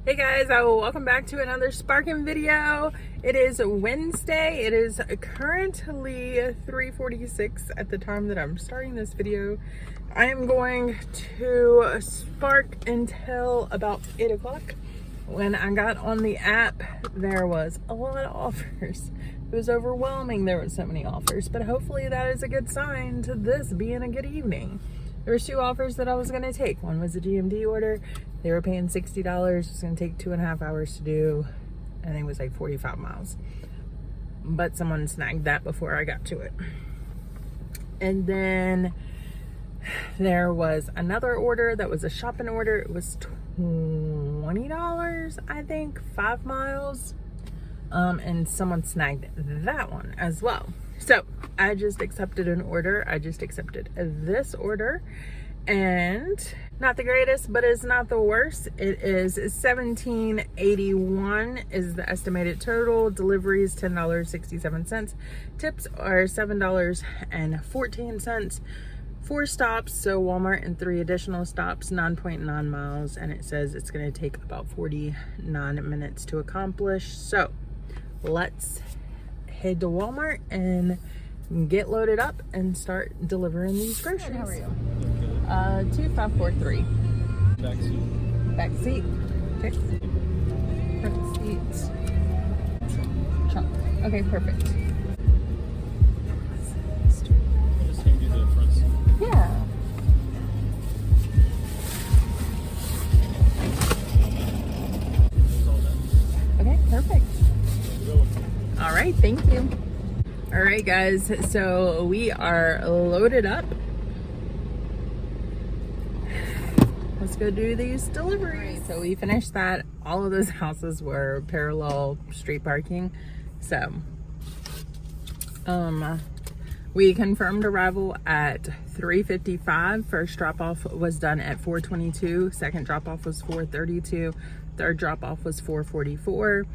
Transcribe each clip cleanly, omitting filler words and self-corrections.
Hey guys, welcome back to another Sparkin' video. It is Wednesday. It is currently 3:46 at the time that I'm starting this video. I am going to Spark until about 8 o'clock. When I got on the app, there was a lot of offers. It was overwhelming. There were so many offers, but hopefully that is a good sign to this being a good evening. There were two offers that I was going to take. One was a GMD order. They were paying $60. It's going to take 2.5 hours to do. I think it was like 45 miles. But someone snagged that before I got to it. And then there was another order that was a shopping order. It was $20, I think, 5 miles. And someone snagged that one as well. So I just accepted an order. I just accepted this order, and not the greatest, but it's not the worst. It is $17.81 is the estimated total. Delivery is $10.67. Tips are $7.14. 4 stops, so Walmart and 3 additional stops, 9.9 miles, and it says it's going to take about 49 minutes to accomplish. So let's head to Walmart and get loaded up and start delivering these groceries. How are you? 2543. Back seat. Back seat. Okay. Front seat. Trunk. Okay, perfect. Just hand you the front seat. Yeah. There's all that. Okay, perfect. Go. All right, thank you. All right, guys, so we are loaded up. Let's go do these deliveries. Right, so we finished that. All of those houses were parallel street parking. So we confirmed arrival at 3:55. First drop off was done at 4:22. Second drop off was 4:32. Third drop off was 4:44.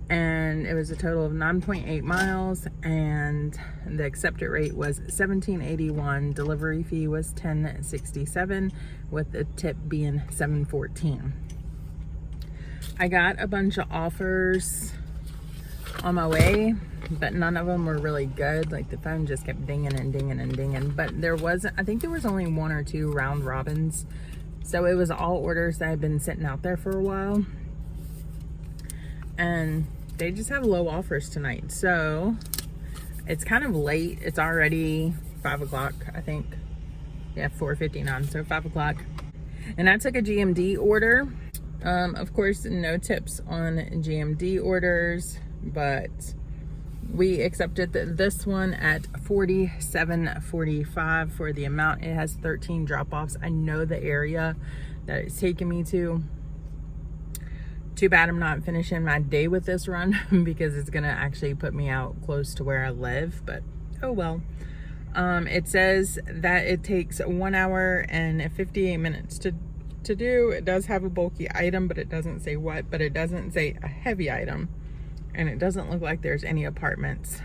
And it was a total of 9.8 miles, and the accepted rate was $17.81. Delivery fee was $10.67, with the tip being $7.14. I got a bunch of offers on my way, but none of them were really good. Like, the phone just kept dinging and dinging and dinging. But there wasn't, I think there was only 1 or 2 round robins, so it was all orders that had been sitting out there for a while. And they just have low offers tonight, so it's kind of late. It's already 5 o'clock, I think. Yeah, 4:59, so 5 o'clock. And I took a GMD order. Of course, no tips on GMD orders, but we accepted this one at $47.45 for the amount. It has 13 drop-offs. I know the area that it's taking me to. Too bad I'm not finishing my day with this run because it's gonna actually put me out close to where I live, but oh well. It says that it takes 1 hour and 58 minutes to do. It does have a bulky item, but it doesn't say what, but it doesn't say a heavy item, and it doesn't look like there's any apartments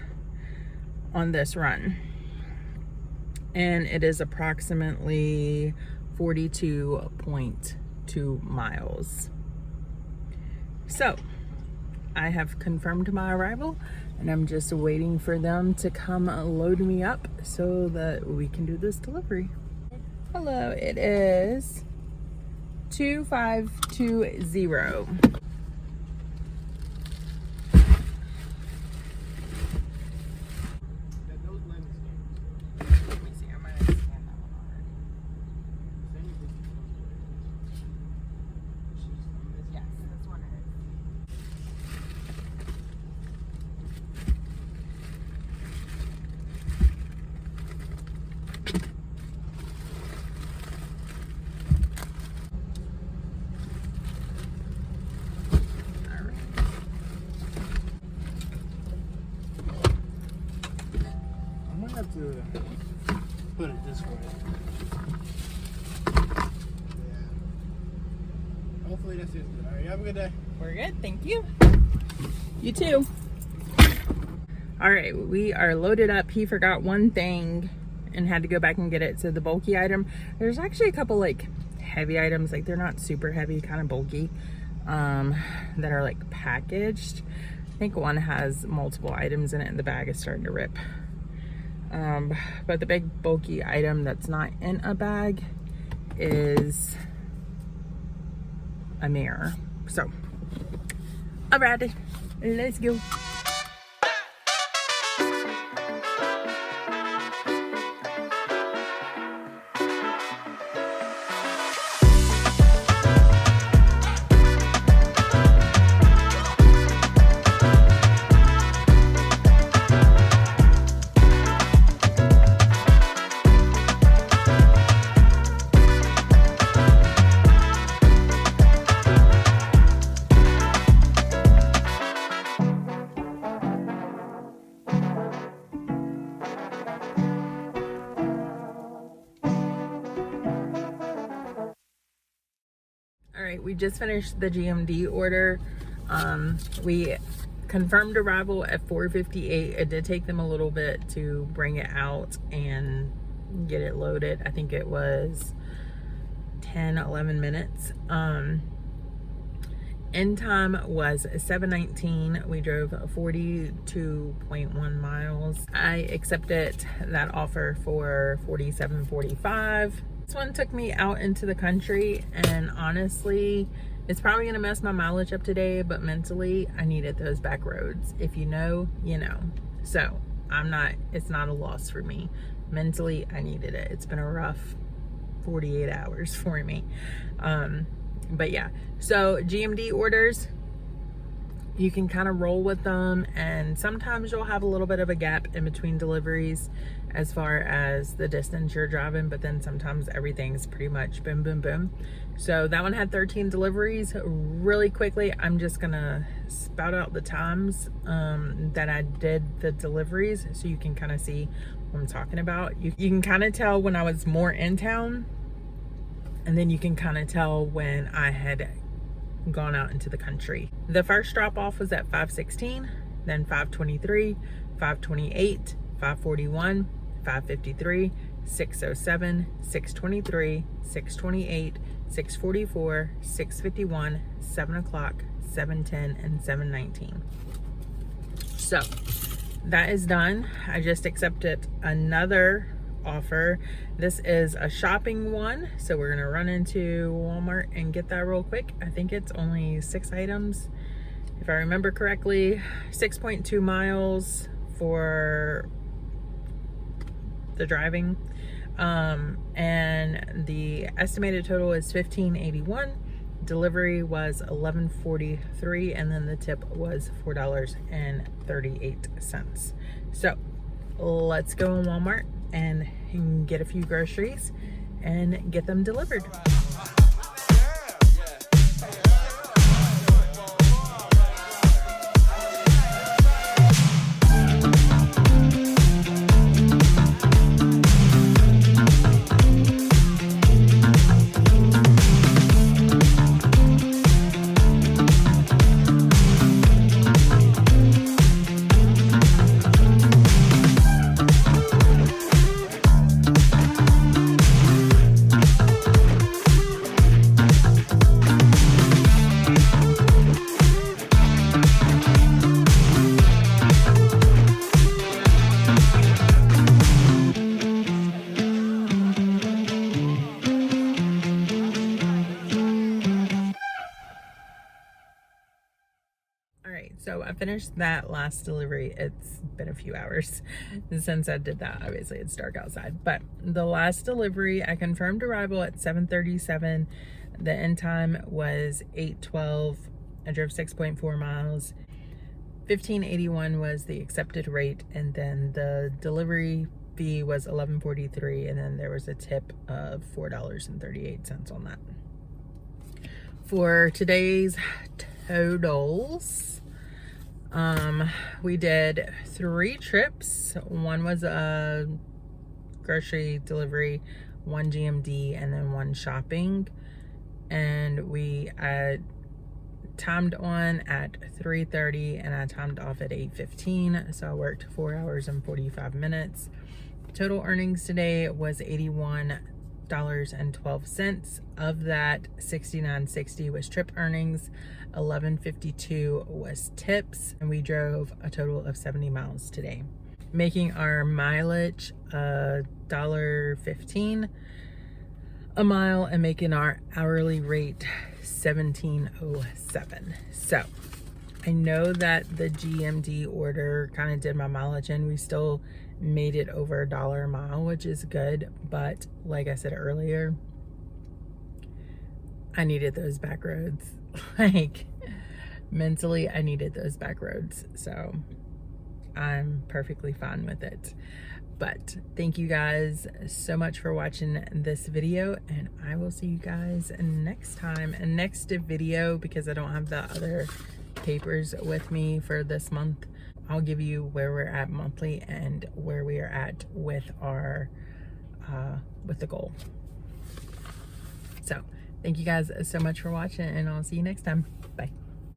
on this run. And it is approximately 42.2 miles. So I have confirmed my arrival, and I'm just waiting for them to come load me up so that we can do this delivery. Hello, it is 2520. Have to put it this way. Yeah. Hopefully this is good. All right, you have a good day. We're good, thank you. You too. All right, we are loaded up. He forgot one thing and had to go back and get it. So the bulky item, there's actually a couple like heavy items, like they're not super heavy, kind of bulky. that are like packaged. I think one has multiple items in it and the bag is starting to rip. But the big bulky item that's not in a bag is a mirror. So, alright, let's go. All right, we just finished the GMD order. We confirmed arrival at 4:58. It did take them a little bit to bring it out and get it loaded. I think it was 10-11 minutes. End time was 7:19. We drove 42.1 miles. I accepted that offer for 47.45. This one took me out into the country, and honestly, it's probably gonna mess my mileage up today, but mentally, I needed those back roads. If you know, you know. So it's not a loss for me. Mentally, I needed it. It's been a rough 48 hours for me. But yeah, so GMD orders, you can kind of roll with them, and sometimes you'll have a little bit of a gap in between deliveries as far as the distance you're driving, but then sometimes everything's pretty much boom, boom, boom. So that one had 13 deliveries. Really quickly, I'm just gonna spout out the times that I did the deliveries so you can kind of see what I'm talking about. You can kind of tell when I was more in town, and then you can kind of tell when I had gone out into the country. The first drop off was at 5:16, then 5:23, 5:28, 5:41, 5:53, 6:07, 6:23, 6:28, 6:44, 6:51, 7 o'clock, 7:10, and 7:19. So that is done. I just accepted another offer. This is a shopping one, so we're gonna run into Walmart and get that real quick. I think it's only 6 items if I remember correctly. 6.2 miles for the driving, and the estimated total is $15.81. Delivery was $11.43, and then the tip was $4.38. So let's go in Walmart and get a few groceries and get them delivered. So I finished that last delivery. It's been a few hours since I did that. Obviously it's dark outside, but the last delivery, I confirmed arrival at 7:37. The end time was 8:12. I drove 6.4 miles. $15.81 was the accepted rate, and then the delivery fee was $11.43, and then there was a tip of $4.38 on that. For today's totals, we did 3 trips. One was a grocery delivery, 1 GMD, and then 1 shopping. And we timed on at 3:30 and I timed off at 8:15. So I worked 4 hours and 45 minutes. Total earnings today was $2,028.12. Of that, $69.60 was trip earnings, $11.52 was tips, and we drove a total of 70 miles today, making our mileage $1.15 a mile and making our hourly rate $17.07. So I know that the GMD order kind of did my mileage in. We still made it over $1 a mile, which is good, but like I said earlier, I needed those back roads. Like, mentally, I needed those back roads, so I'm perfectly fine with it. But thank you guys so much for watching this video, and I will see you guys next time. And next video, because I don't have the other papers with me for this month, I'll give you where we're at monthly and where we are at with our with the goal. So thank you guys so much for watching, and I'll see you next time. Bye.